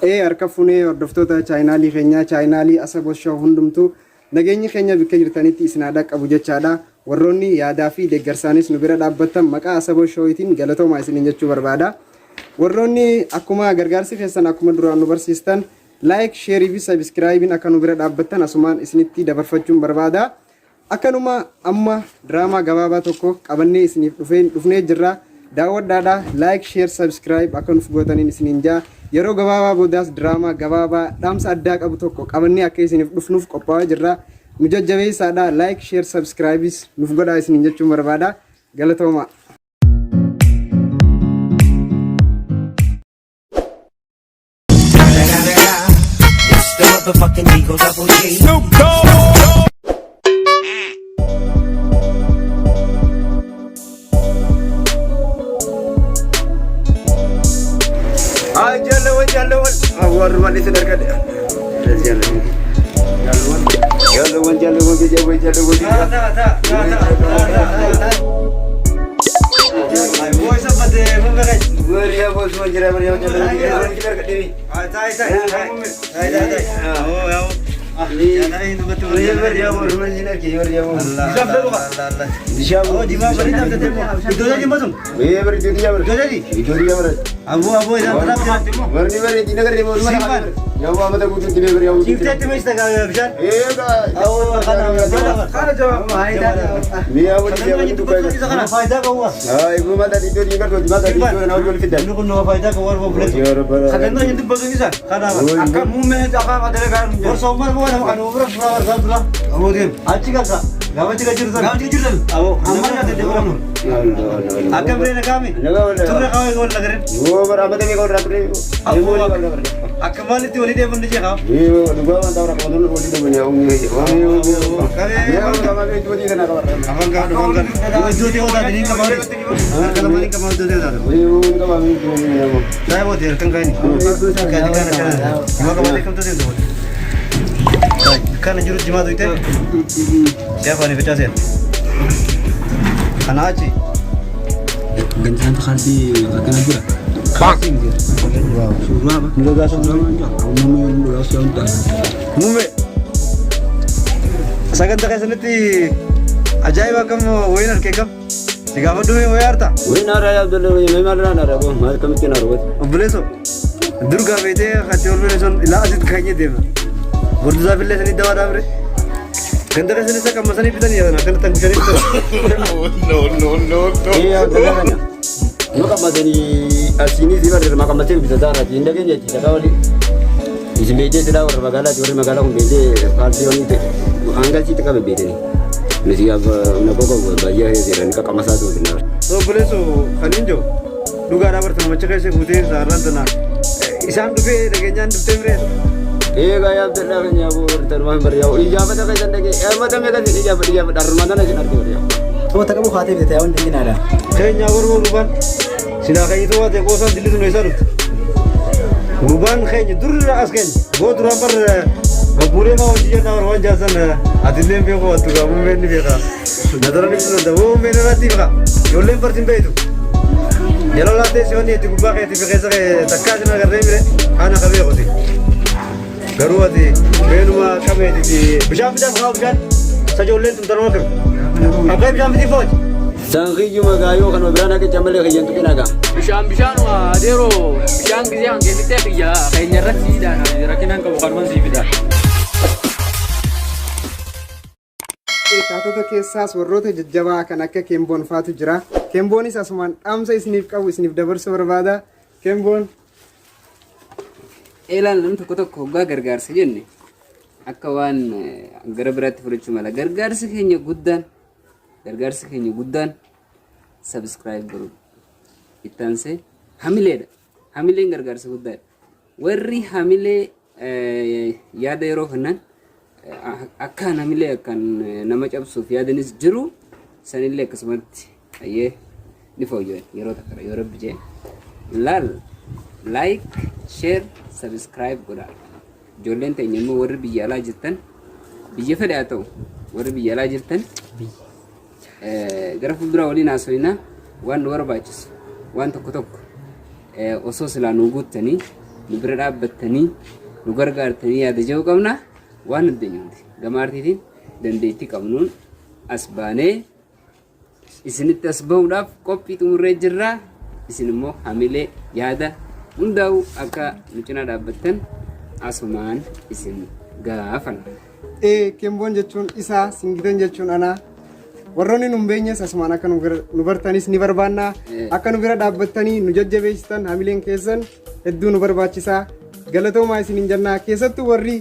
harka funee hordoftoota chaayinaalii keenyaa chaayinaalii Asaboo Show hundumtuu nageenyi keenya bikka jirtanitti isin aadaa qabu jechaadha. Warroonni yaadaa fi deeggarsaanis nu bira dhaabbatan maqaa Asaboo Showtiin galatoomaa isiniin jechuu barbaada. Warroonni akkuma gargaarsi keessan akkuma duraan nu barsiistan like, share fi subscribe akka nu bira dhaabbatan asumaan isinitti dabarfachuun barbaada. Akkanuma amma drama gabaabaa tokko qabannee isiniif dhufnee jirra. Daawwadhaadha like, share, subscribe akka nuuf gootaniin isiniin jaa. Yeroo gabaabaa boodaas drama gabaabaa dhaamsa addaa qabu tokko qabannee akka isiniif dhufnuuf qophaa'aa jirra. Nu jajjabeessaadha like, share, subscribe nuuf godhaa isiniin jechuun barbaada. Galatooma. Warman itu dari kada. Jalan. Kan jurus jemaat itu siapa nih pecah sen? Kana aci. Gantian terkali akan aja. Kasing dia. Wow, suruh apa? Nggak gasong aja. Kamu mau langsung entah. Mume. Sagan tak kesan itu ajaib kamu winner kekam. Tiga apa dua winner ta? Winner ya Abdul, memang runner aku. Mal kami kena robot. Boleh so. Durga bete kacau boleh so. Ilazit kayaknya dia. Berdua pilih seni dawa dabre. Gandara seni saya kamu seni pita nih ya, nak tanggung cari itu. No. Iya, benar. Lu kamu seni sini sih baru makam macam bisa cara. Indah kan jadi tak kali. Isi meja sudah orang magala, orang magala pun meja parti orang itu. Angkat sih tak kami beda nih. Mesti apa nak kau bayar ya sih, nak kamu satu benar. So boleh so, kalian jo. Duga dapat sama macam saya putih saran tanah. Isam tu pe, legenyan tu temre. Gaya Abdullah kan ya bu terima beriau ijabat apa saja lagi mata mereka sih ijabat darmatan aja nanti beriau तो तक वो खाते भी थे उन दिन आ रहा Kayaknya ruban sila kayak itu ada kosan di litu nusa ruban kayaknya dur asken go dur ampar babure mau dia na ruban jasan adilem be ko tu kamu mendi be ka nadara ni tu wo mena rati ka yollem par timbe itu jalo late sioni tu kubah kayak tipe kayak takkan na garre ana kabe ko ti Garuati, benua kami di bijam kau bijam, saja ulen tuntar makan. Apa bijam di foj? Sangki cuma gayo kan berana ke cambel ke jentuk naga. Bijam wah dero, bijam yang kita kerja kayak nyerat sih dan rakinan kau bukan masih beda. Taatota keessaas warroota jajjabaa kan akka Kemboon faatu jira. Kemboonis asumaan dhaamsa isiniif qabu isiniif dabarsuu barbaada. Kemboon Elan namni tokko hoggaa gargaarsa jenne akka waan gara biraatti fudhachuu mala gargaarsi keenya guddaan subscribe godhu ittaanse hamileedha. Hamileen gargaarsa guddaadha. Warri hamilee yaada yeroo kanaan akkaan hamilee akkaan nama cabsuuf yaadanis jiru sanillee akkasumatti ayyee ni fooyya'an yeroo takka yoo rabbi jee laal like, share, subscribe godha. Ijoolleen teenya immoo warri biyya alaa jirtan biyya fedhe haa ta'u warri biyya alaa jirtan gara fuulduraa waliin haasofnaa waan nu barbaachisu waan tokko osoo silaa nuu guuttanii nu bira dhaabbattanii nu gargaartanii yaada jiru qabna waan addanyuuti gamaartiitiin dandeettii qabnuun as baanee isinitti as bahuudhaaf qophii xumurree jirra isin immoo hamilee yaada hundaa'u akka nu cinaa dhaabbattan asumaan isin gaafan. Kemboon jechuun isaa singitan jechuun anaa warroonni nu beenyes asumaan akka nu bartanis ni barbaanna akka nu bira dhaabbattanii nu jajjabeessitan hamileen keessan hedduu nu barbaachisaa galatoomaa isiniin jennaa keessattuu warri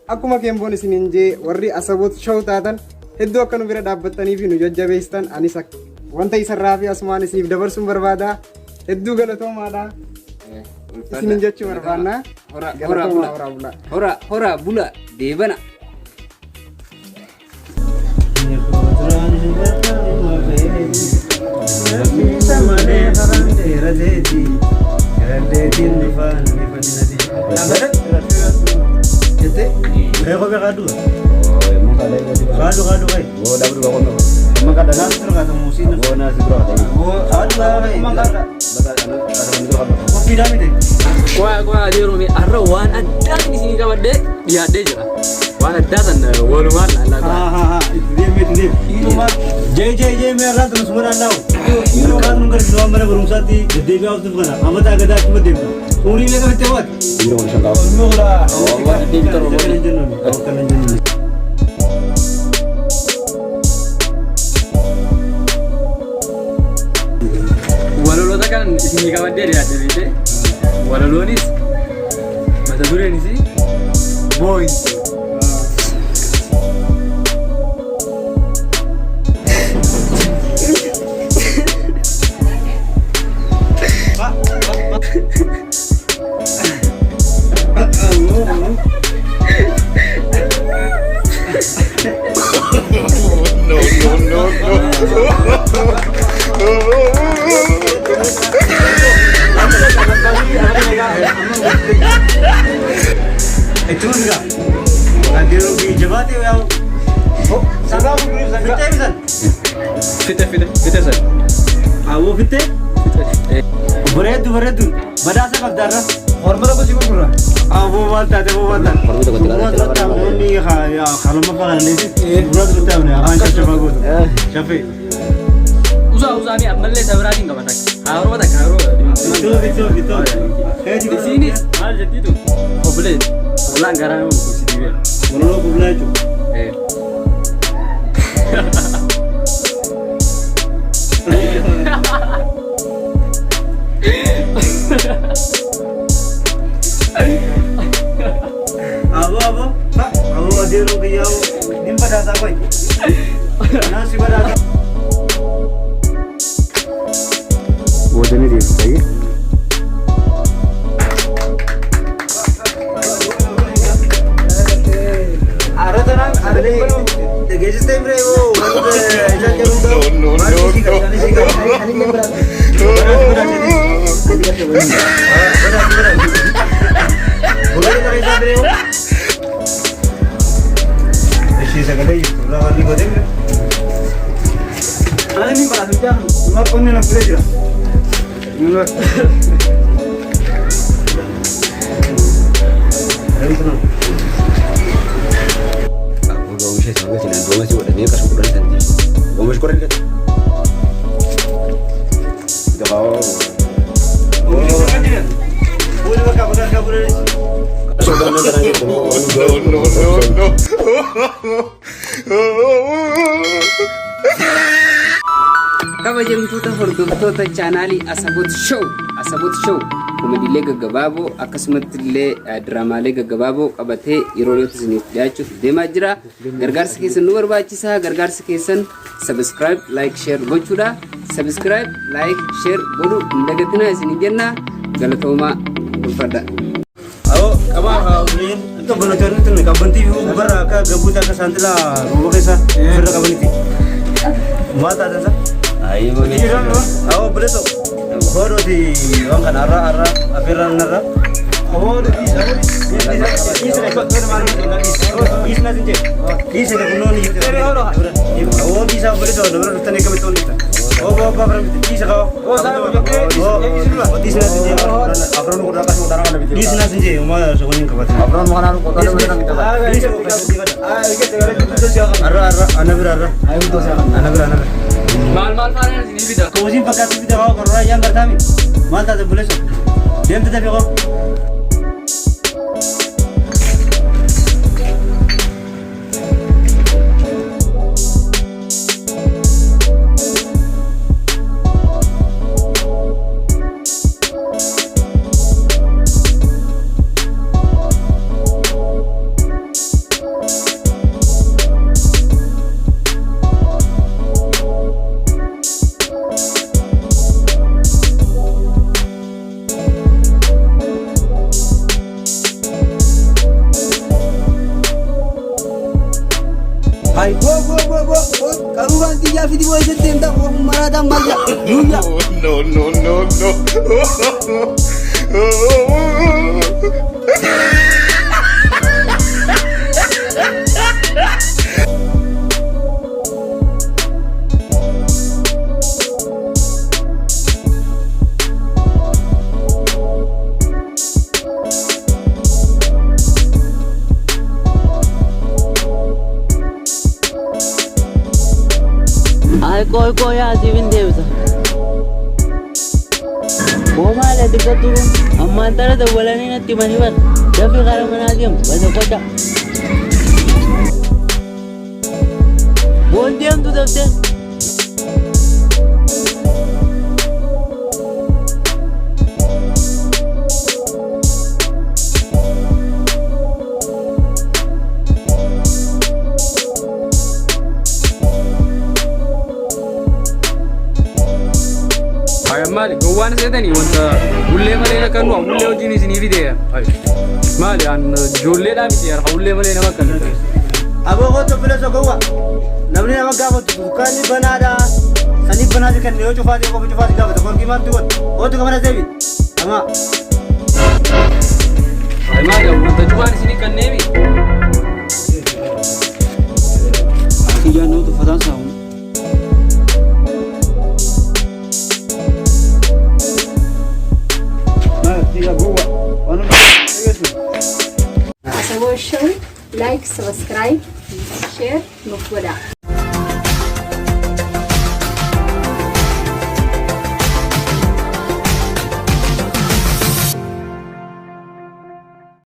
akkuma Kemboon isiniin jee warri Asaboot show taatan hedduu akka nu bira dhaabbattanii fi nu jajjabeessitan anis wanta isarraa fi asumaan isiniif dabarsuun barbaada hedduu galatoomaadha isiniin jechuu barbaanna hora bula deebana. Gua adiru mi arro wan adda di sini kawan dek dia ada je lah. Wan adda kan waluman lah. Itu mah JJ merah terus murah tau. Itu kan nunggu dua mana berumsat di dewa itu bukan. Amat agak dah cuma dewa. Uri mereka betul. Ini orang sangka. Murah. Oh, ini kita orang. Walau kan di sini kawan dia ada gitu. Walau ni mata dulu ni sih. Boy. Itu enggak. Adiru di Jawa tu yang. Oh, sangka mungkin sangka. Fitah sah. Awo fitah. Beredu. Badasa bagdara. Hormat apa sih murah? Awo mata. Ini ya kalau makan ni sih. Berat betul ni. Akan cepat bagus. Cepat. Usaha ni amalle seberapa tinggal batak. Harus batak harus. Betul. Di sini hal jadi itu. Oh boleh. Pulang karena kursi dia. Kalau boleh tu. Apa? Pak, aku ada rugi yang ni pada apa? Nasi pada. Bodoh ni dia, lagi. Kabajamtoota hordoftoota chaanaalii Asaboot Show koomediilee gaggabaaboo akkasumatti illee diraamaalee gaggabaaboo qabatee yeroo isiniif dhiyaachuuf deemaa jira. Gargaarsa keessan nu barbaachisa. Gargaarsa keessan subscribe, like, share gochuudha. Subscribe, like, share godhu hin dagatinaa isin jenna. Galatoomaa ulfadha. Awo kama uliin itu benar itu nih kabanti bara ka gabuta ka santila robo kesa firda kabanti. Mata ada sa? Ayo ni. Awo boleh tu. Horo di orang kan arah apiran nara. Horo di isna ko tu malu isna sinje. Isna kuno ni. Awo bisa boleh tu, orang tanya kami tu ni. Oh, bapak di sekolah. Oh, saya mau joki. Oh, di sana sini. Afron ko dapat mo darang na Di video. sana sini. Umar sekolah ini kapan? Afron mo kana ko talo na kita. Di sekolah. Arra, anabir arra. Ayo itu saya. Anabir. Mal fare sini bida. Kau sih pakai TV kau korora yang bertami. Mana tak boleh so. Diam tu tapi kau. Ay, go. Karuan tiya fiti boy setem da ko marada maya. Dunya. No. Ay koy asibin deebisa. Maal ati ka turu ammaan tara dawwalanii natti himanii bar dafii karaa manaa deemu basa qoca. Boon deemtu daftee. Maali gowwaan seetanii wanta hullee malee akka nu hullee hojiin isinii fidee maali an ijoolleedhaa miti harka hullee malee nama akka Aboo koo bila so gowa. Namni nama gaafatu dukkaanni banaadha. Sanii banaati kan yoo cufaatee qofa cufaati gaafata. Korkii maaltu godhu? Ootu kamana seebi. Ama. maali wanta cufaan isinii kanneemi Kiyyaan nootu fataan saamu. Asaboo show like subscribe share nuuf godhaa.